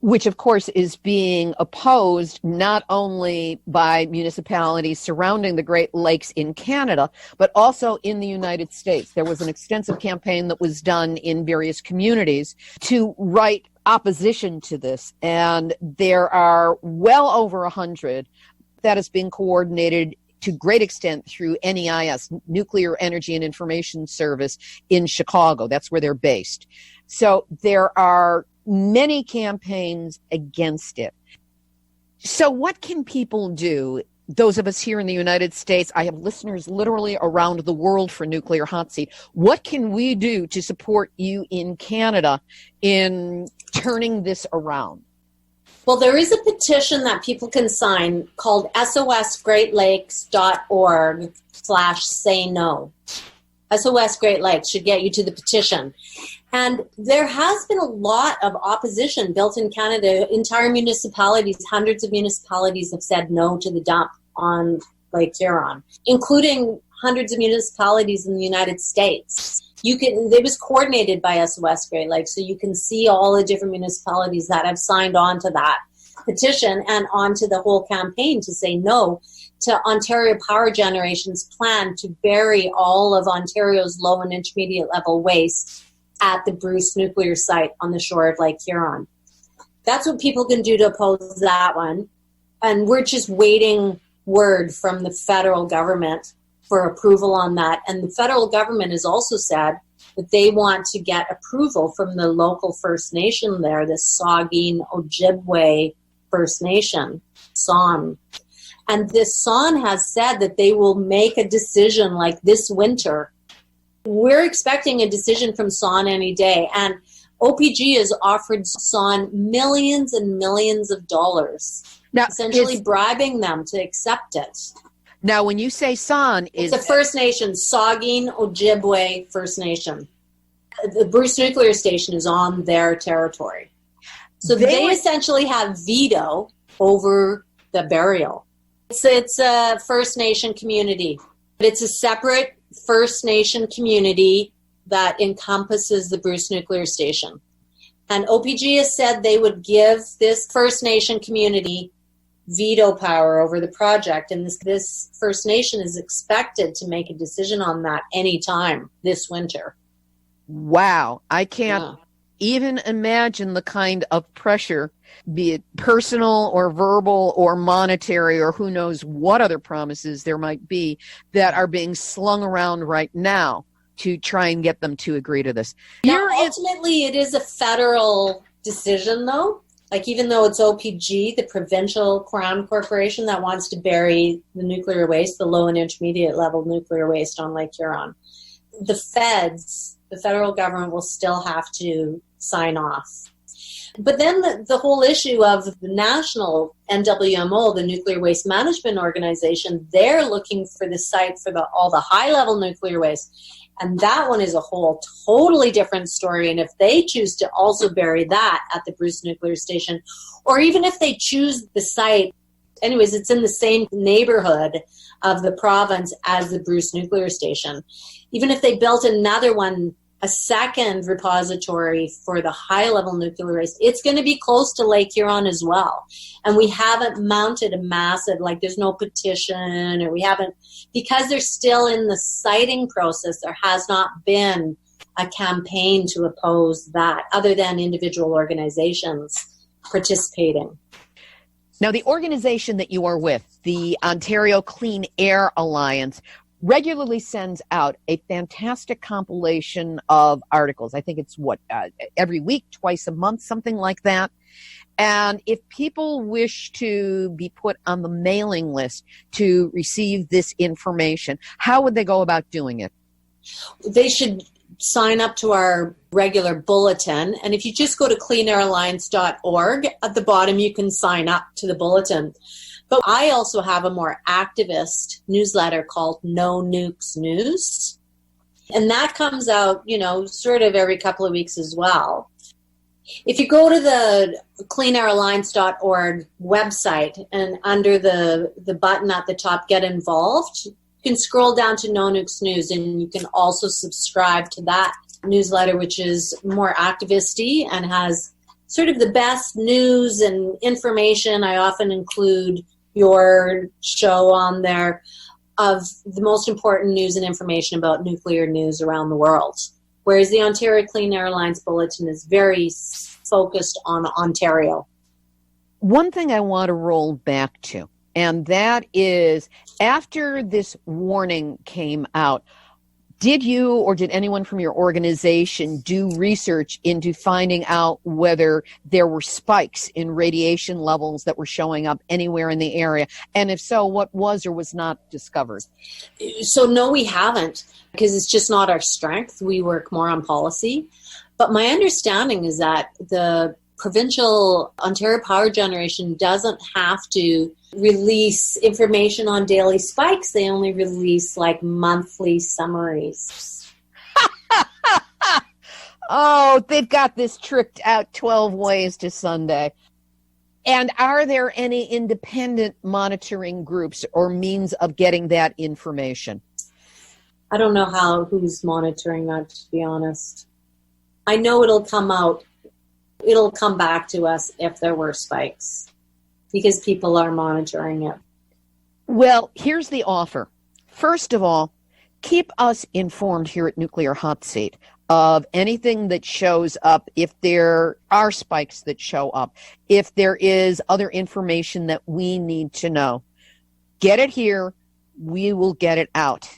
Which, of course, is being opposed not only by municipalities surrounding the Great Lakes in Canada, but also in the United States. There was an extensive campaign that was done in various communities to write opposition to this, and there are well over 100 that is being coordinated to great extent through NEIS, Nuclear Energy and Information Service in Chicago. That's where they're based. So there are many campaigns against it. So what can people do? Those of us here in the United States, I have listeners literally around the world for Nuclear Hot Seat. What can we do to support you in Canada in turning this around? Well, there is a petition that people can sign called sosgreatlakes.org/say no. SOS Great Lakes should get you to the petition. And there has been a lot of opposition built in Canada. Entire municipalities, hundreds of municipalities have said no to the dump on Lake Huron, including hundreds of municipalities in the United States. It was coordinated by SOS Great Lakes, so you can see all the different municipalities that have signed on to that petition and onto the whole campaign to say no to Ontario Power Generation's plan to bury all of Ontario's low and intermediate level waste at the Bruce nuclear site on the shore of Lake Huron. That's what people can do to oppose that one. And we're just waiting word from the federal government for approval on that. And the federal government has also said that they want to get approval from the local First Nation there, the Saugeen Ojibwe First Nation, SON. And this SON has said that they will make a decision like this winter. We're expecting a decision from SON any day. And OPG has offered Son millions and millions of dollars, Now, essentially bribing them to accept it. Now, when you say San, It's a First Nation, Saugeen Ojibwe First Nation. The Bruce Nuclear Station is on their territory. So they essentially have veto over the burial. It's a First Nation community. It's a separate First Nation community that encompasses the Bruce Nuclear Station. And OPG has said they would give this First Nation community veto power over the project. And this First Nation is expected to make a decision on that anytime this winter. Wow. I can't even imagine the kind of pressure, be it personal or verbal or monetary or who knows what other promises there might be, that are being slung around right now to try and get them to agree to this. Now, ultimately, it is a federal decision, though. Like, even though it's OPG, the provincial Crown Corporation that wants to bury the nuclear waste, the low and intermediate level nuclear waste on Lake Huron, the feds, the federal government, will still have to sign off. But then the whole issue of the national NWMO, the Nuclear Waste Management Organization, they're looking for the site for all the high-level nuclear waste. And that one is a whole totally different story. And if they choose to also bury that at the Bruce Nuclear Station, or even if they choose the site, anyways, it's in the same neighborhood of the province as the Bruce Nuclear Station. Even if they built another one, a second repository for the high-level nuclear waste, it's going to be close to Lake Huron as well. And we haven't mounted a massive, like, there's no petition, or we haven't, because they're still in the siting process, there has not been a campaign to oppose that, other than individual organizations participating. Now, the organization that you are with, the Ontario Clean Air Alliance, regularly sends out a fantastic compilation of articles. I think it's every week, twice a month, something like that. And if people wish to be put on the mailing list to receive this information, how would they go about doing it? They should sign up to our regular bulletin. And if you just go to cleanairalliance.org, at the bottom you can sign up to the bulletin. But I also have a more activist newsletter called No Nukes News. And that comes out, sort of every couple of weeks as well. If you go to the cleanairalliance.org website and under the button at the top, Get Involved, you can scroll down to No Nukes News, and you can also subscribe to that newsletter, which is more activist-y and has sort of the best news and information. I often include your show on there of the most important news and information about nuclear news around the world. Whereas the Ontario Clean Air Alliance Bulletin is very focused on Ontario. One thing I want to roll back to, and that is, after this warning came out, did you or did anyone from your organization do research into finding out whether there were spikes in radiation levels that were showing up anywhere in the area? And if so, what was or was not discovered? So no, we haven't, because it's just not our strength. We work more on policy. But my understanding is that the provincial Ontario Power Generation doesn't have to release information on daily spikes. They only release like monthly summaries. Oh, they've got this tricked out 12 ways to Sunday. And are there any independent monitoring groups or means of getting that information? I don't know who's monitoring that, to be honest. I know it'll come out. It'll come back to us if there were spikes, because people are monitoring it. Well, here's the offer. First of all, keep us informed here at Nuclear Hot Seat of anything that shows up, if there are spikes that show up, if there is other information that we need to know. Get it here. We will get it out.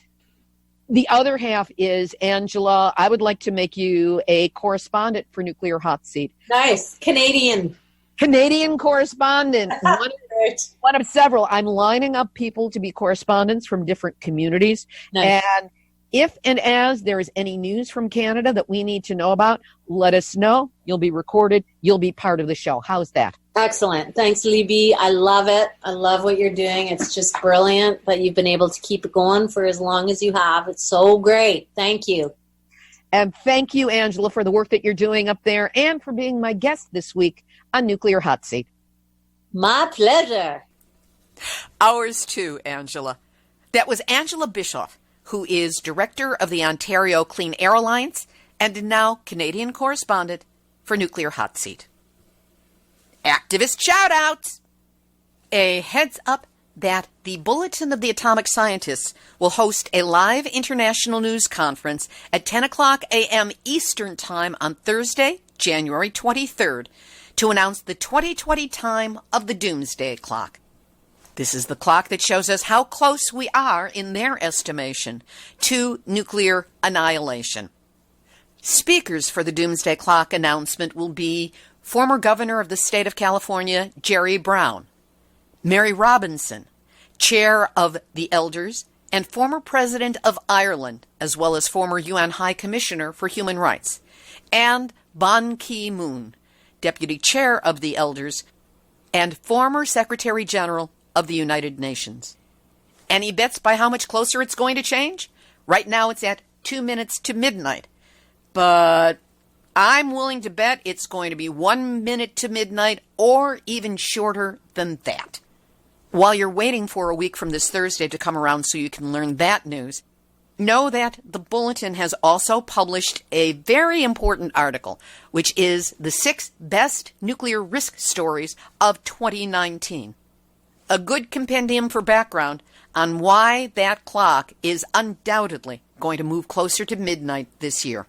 The other half is, Angela, I would like to make you a correspondent for Nuclear Hot Seat. Nice. Canadian correspondent. One of several. I'm lining up people to be correspondents from different communities. Nice. And If and as there is any news from Canada that we need to know about, let us know. You'll be recorded. You'll be part of the show. How's that? Excellent. Thanks, Libby. I love it. I love what you're doing. It's just brilliant that you've been able to keep it going for as long as you have. It's so great. Thank you. And thank you, Angela, for the work that you're doing up there and for being my guest this week on Nuclear Hot Seat. My pleasure. Ours too, Angela. That was Angela Bischoff, who is director of the Ontario Clean Air Alliance and now Canadian correspondent for Nuclear Hot Seat. Activist shout-outs! A heads up that the Bulletin of the Atomic Scientists will host a live international news conference at 10 o'clock a.m. Eastern Time on Thursday, January 23rd, to announce the 2020 time of the Doomsday Clock. This is the clock that shows us how close we are, in their estimation, to nuclear annihilation. Speakers for the Doomsday Clock announcement will be former Governor of the State of California, Jerry Brown, Mary Robinson, Chair of the Elders, and former President of Ireland, as well as former UN High Commissioner for Human Rights, and Ban Ki-moon, Deputy Chair of the Elders, and former Secretary General of the United Nations. Any bets by how much closer it's going to change? Right now it's at 2 minutes to midnight. But I'm willing to bet it's going to be 1 minute to midnight or even shorter than that. While you're waiting for a week from this Thursday to come around so you can learn that news, know that the Bulletin has also published a very important article, which is the 6 best nuclear risk stories of 2019. A good compendium for background on why that clock is undoubtedly going to move closer to midnight this year.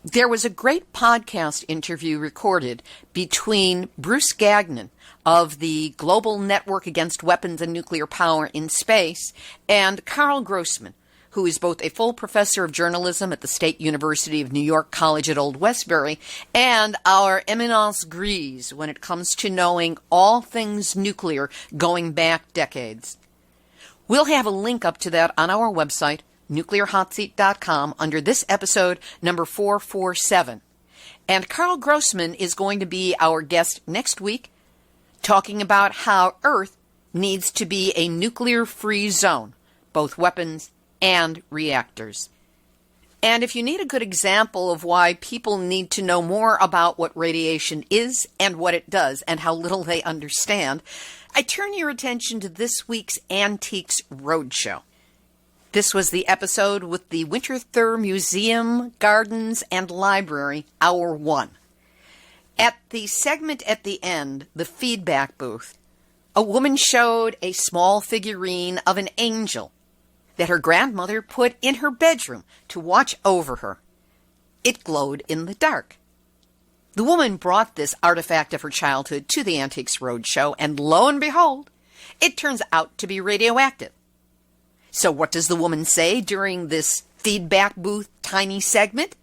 There was a great podcast interview recorded between Bruce Gagnon of the Global Network Against Weapons and Nuclear Power in Space and Carl Grossman, who is both a full professor of journalism at the State University of New York College at Old Westbury and our eminence grise when it comes to knowing all things nuclear going back decades. We'll have a link up to that on our website, nuclearhotseat.com, under this episode number 447. And Carl Grossman is going to be our guest next week, talking about how Earth needs to be a nuclear-free zone, both weapons and reactors. And if you need a good example of why people need to know more about what radiation is and what it does and how little they understand, I turn your attention to this week's Antiques Roadshow. This was the episode with the Winter Thur Museum, Gardens, and Library, Hour 1. At the segment at the end, the feedback booth, a woman showed a small figurine of an angel that her grandmother put in her bedroom to watch over her. It glowed in the dark. The woman brought this artifact of her childhood to the Antiques Roadshow, and lo and behold, it turns out to be radioactive. So what does the woman say during this feedback booth tiny segment?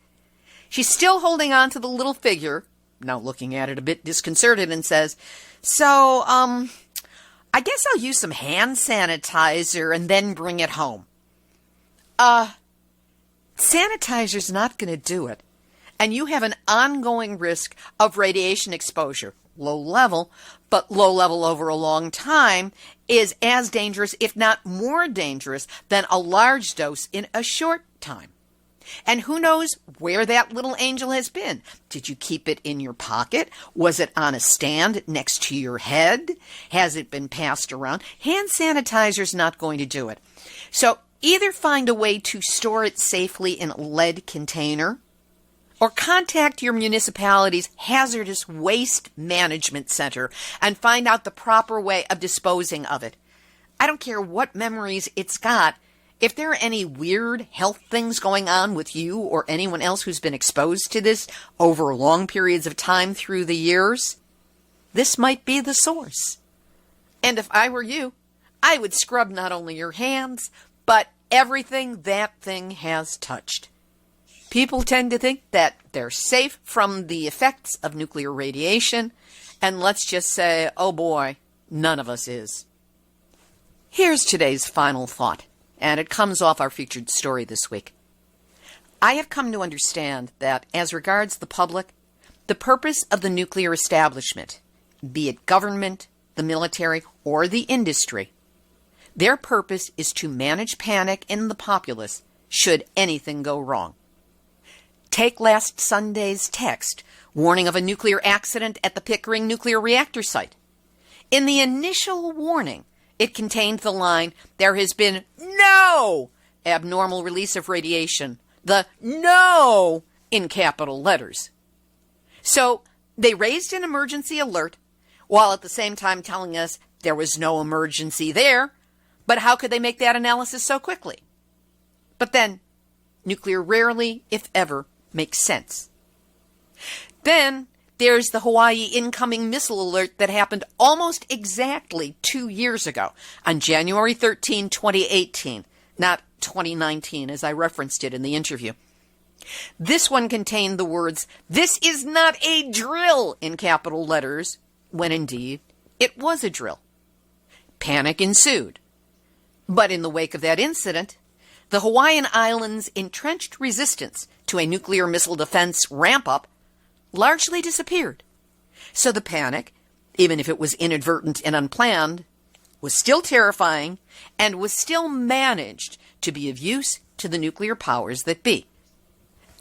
She's still holding on to the little figure, now looking at it a bit disconcerted, and says, So, I guess I'll use some hand sanitizer and then bring it home. Sanitizer's not going to do it. And you have an ongoing risk of radiation exposure. Low level, but low level over a long time is as dangerous, if not more dangerous, than a large dose in a short time. And who knows where that little angel has been? Did you keep it in your pocket? Was it on a stand next to your head? Has it been passed around? Hand sanitizer's not going to do it. So either find a way to store it safely in a lead container, or contact your municipality's Hazardous Waste Management Center and find out the proper way of disposing of it. I don't care what memories it's got. If there are any weird health things going on with you or anyone else who's been exposed to this over long periods of time through the years, this might be the source. And if I were you, I would scrub not only your hands, but everything that thing has touched. People tend to think that they're safe from the effects of nuclear radiation, and let's just say, oh boy, none of us is. Here's today's final thought. and it comes off our featured story this week. I have come to understand that, as regards the public, the purpose of the nuclear establishment, be it government, the military, or the industry, their purpose is to manage panic in the populace should anything go wrong. Take last Sunday's text warning of a nuclear accident at the Pickering nuclear reactor site. In the initial warning, it contained the line, "There has been no abnormal release of radiation," the "no" in capital letters. So they raised an emergency alert while at the same time telling us there was no emergency there. But how could they make that analysis so quickly? But then, nuclear rarely, if ever, makes sense. Then there's the Hawaii incoming missile alert that happened almost exactly 2 years ago, on January 13, 2018, not 2019 as I referenced it in the interview. This one contained the words, "This is not a drill," in capital letters, when indeed it was a drill. Panic ensued. But in the wake of that incident, the Hawaiian Islands' entrenched resistance to a nuclear missile defense ramp-up largely disappeared. So the panic, even if it was inadvertent and unplanned, was still terrifying and was still managed to be of use to the nuclear powers that be.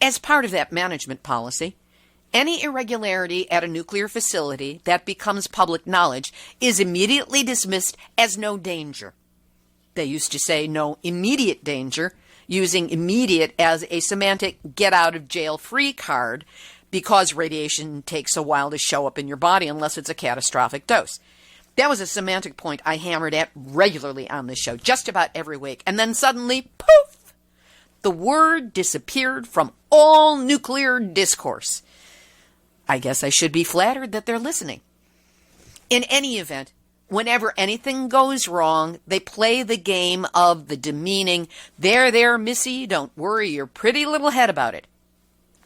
As part of that management policy, any irregularity at a nuclear facility that becomes public knowledge is immediately dismissed as no danger. They used to say no immediate danger, using immediate as a semantic get-out-of-jail-free card because radiation takes a while to show up in your body unless it's a catastrophic dose. That was a semantic point I hammered at regularly on this show, just about every week. And then suddenly, poof, the word disappeared from all nuclear discourse. I guess I should be flattered that they're listening. In any event, whenever anything goes wrong, they play the game of the demeaning, there, missy, don't worry your pretty little head about it.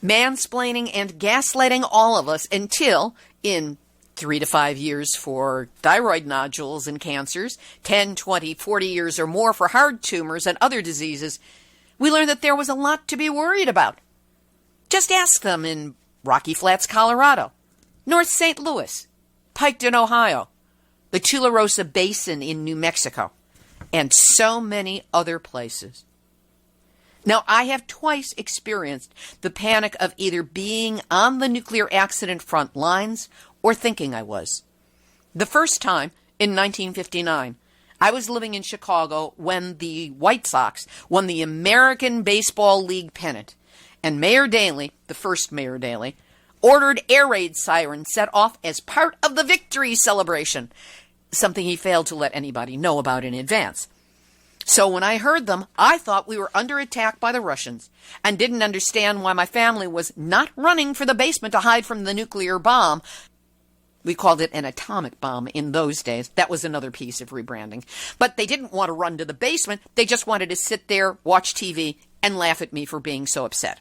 Mansplaining and gaslighting all of us until, in 3 to 5 years for thyroid nodules and cancers, 10, 20, 40 years or more for heart tumors and other diseases, we learned that there was a lot to be worried about. Just ask them in Rocky Flats, Colorado, North St. Louis, Piketon, Ohio, the Tularosa Basin in New Mexico, and so many other places. Now, I have twice experienced the panic of either being on the nuclear accident front lines or thinking I was. The first time, in 1959, I was living in Chicago when the White Sox won the American Baseball League pennant, and Mayor Daley, the first Mayor Daley, ordered air raid sirens set off as part of the victory celebration, something he failed to let anybody know about in advance. So when I heard them, I thought we were under attack by the Russians and didn't understand why my family was not running for the basement to hide from the nuclear bomb. We called it an atomic bomb in those days. That was another piece of rebranding. But they didn't want to run to the basement. They just wanted to sit there, watch TV, and laugh at me for being so upset.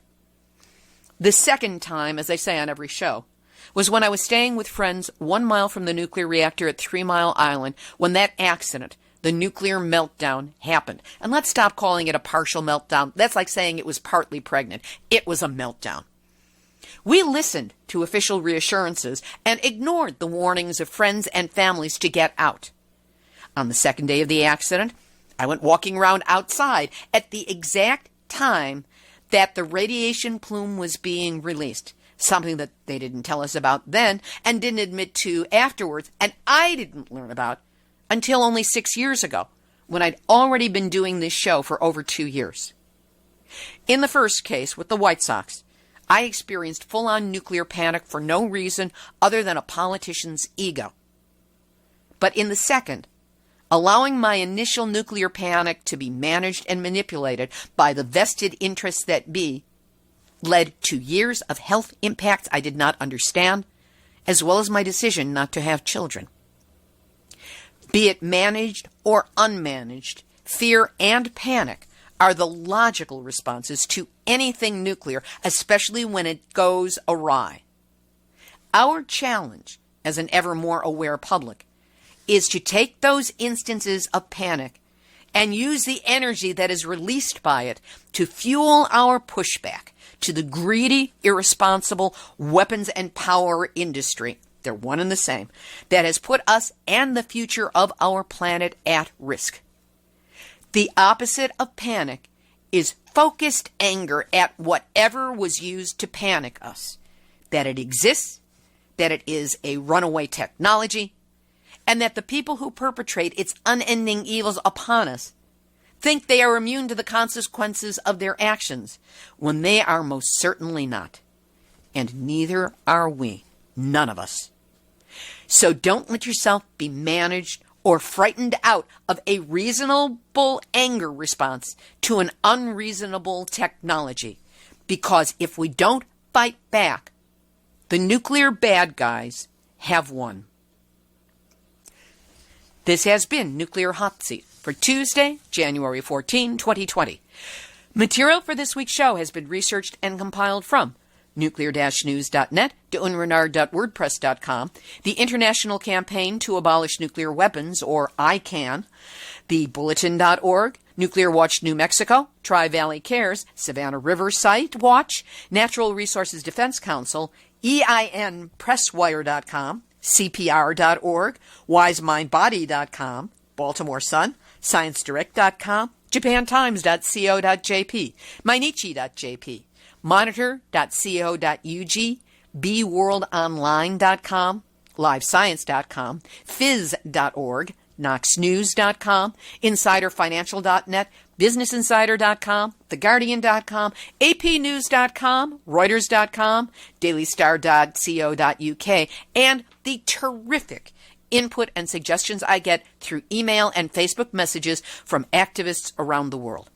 The second time, as I say on every show, was when I was staying with friends 1 mile from the nuclear reactor at 3 Mile Island when that accident, the nuclear meltdown, happened. And let's stop calling it a partial meltdown. That's like saying it was partly pregnant. It was a meltdown. We listened to official reassurances and ignored the warnings of friends and families to get out. On the second day of the accident, I went walking around outside at the exact time that the radiation plume was being released, something that they didn't tell us about then and didn't admit to afterwards, and I didn't learn about until only 6 years ago, when I'd already been doing this show for over 2 years. In the first case, with the White Sox, I experienced full-on nuclear panic for no reason other than a politician's ego. But in the second, allowing my initial nuclear panic to be managed and manipulated by the vested interests that be led to years of health impacts I did not understand, as well as my decision not to have children. Be it managed or unmanaged, fear and panic are the logical responses to anything nuclear, especially when it goes awry. Our challenge, as an ever more aware public, is to take those instances of panic and use the energy that is released by it to fuel our pushback to the greedy, irresponsible weapons and power industry, they're one and the same, that has put us and the future of our planet at risk. The opposite of panic is focused anger at whatever was used to panic us, that it exists, that it is a runaway technology, and that the people who perpetrate its unending evils upon us think they are immune to the consequences of their actions, when they are most certainly not. And neither are we. None of us. So don't let yourself be managed or frightened out of a reasonable anger response to an unreasonable technology. Because if we don't fight back, the nuclear bad guys have won. This has been Nuclear Hot Seat for Tuesday, January 14, 2020. Material for this week's show has been researched and compiled from nuclear-news.net, deunrenard.wordpress.com, the International Campaign to Abolish Nuclear Weapons, or ICAN, the Bulletin.org, Nuclear Watch New Mexico, Tri-Valley Cares, Savannah River Site Watch, Natural Resources Defense Council, EINPresswire.com, CPR.org, WiseMindBody.com, Baltimore Sun, ScienceDirect.com, JapanTimes.co.jp, Mainichi.jp, Monitor.co.ug, BeWorldOnline.com, LiveScience.com, Phys.org, KnoxNews.com, InsiderFinancial.net, BusinessInsider.com, TheGuardian.com, APNews.com, Reuters.com, DailyStar.co.uk, and the terrific input and suggestions I get through email and Facebook messages from activists around the world.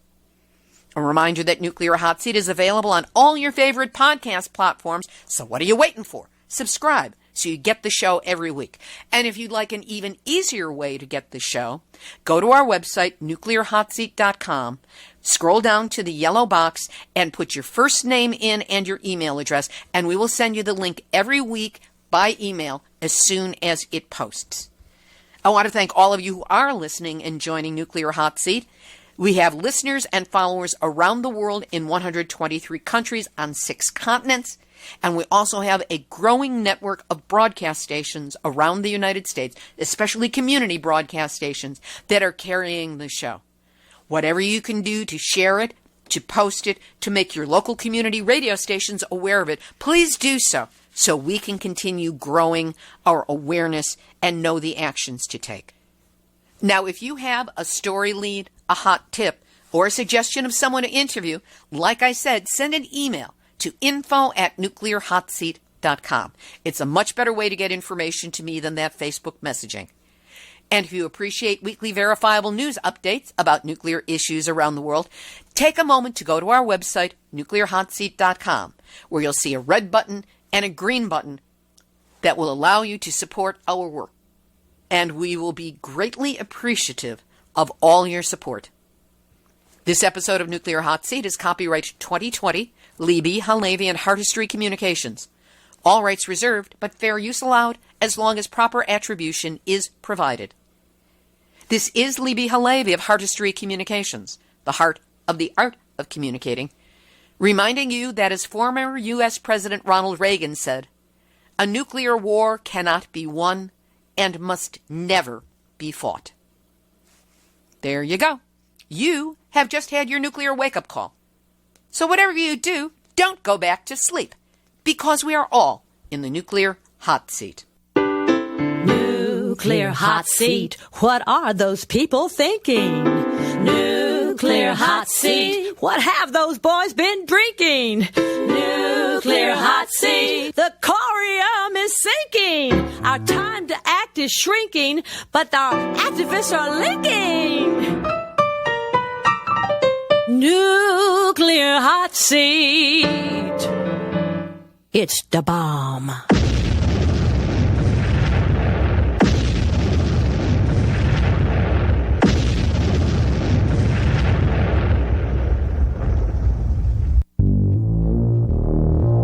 A reminder that Nuclear Hot Seat is available on all your favorite podcast platforms, so what are you waiting for? Subscribe so you get the show every week. And if you'd like an even easier way to get the show, go to our website, nuclearhotseat.com, scroll down to the yellow box, and put your first name in and your email address, and we will send you the link every week by email as soon as it posts. I want to thank all of you who are listening and joining Nuclear Hot Seat. We have listeners and followers around the world in 123 countries on 6 continents, and we also have a growing network of broadcast stations around the United States, especially community broadcast stations, that are carrying the show. Whatever you can do to share it, to post it, to make your local community radio stations aware of it, please do so we can continue growing our awareness and know the actions to take. Now, if you have a story lead, a hot tip, or a suggestion of someone to interview, like I said, send an email to info@nuclearhotseat.com. It's a much better way to get information to me than that Facebook messaging. And if you appreciate weekly verifiable news updates about nuclear issues around the world, take a moment to go to our website, nuclearhotseat.com, where you'll see a red button and a green button that will allow you to support our work. And we will be greatly appreciative of all your support. This episode of Nuclear Hot Seat is copyright 2020, Libby, Halevi, and Heartistry Communications. All rights reserved, but fair use allowed as long as proper attribution is provided. This is Libby Halevi of Heartistry Communications, the heart of the art of communicating, reminding you that as former U.S. President Ronald Reagan said, a nuclear war cannot be won and must never be fought. There you go. You have just had your nuclear wake-up call. So whatever you do, don't go back to sleep, because we are all in the nuclear hot seat. Nuclear hot seat. What are those people thinking? Nuclear hot seat. What have those boys been drinking? Nuclear hot seat. The corium is sinking. Our time to act is shrinking, but our activists are linking. Nuclear hot seat. It's the bomb.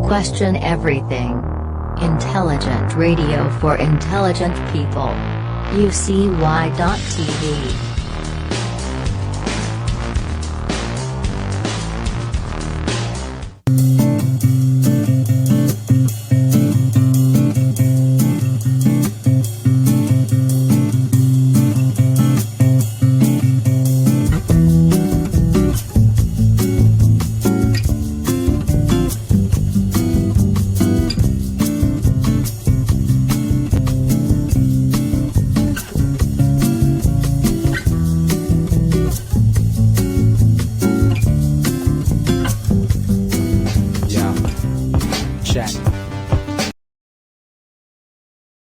Question everything. Intelligent radio for intelligent people. UCY.tv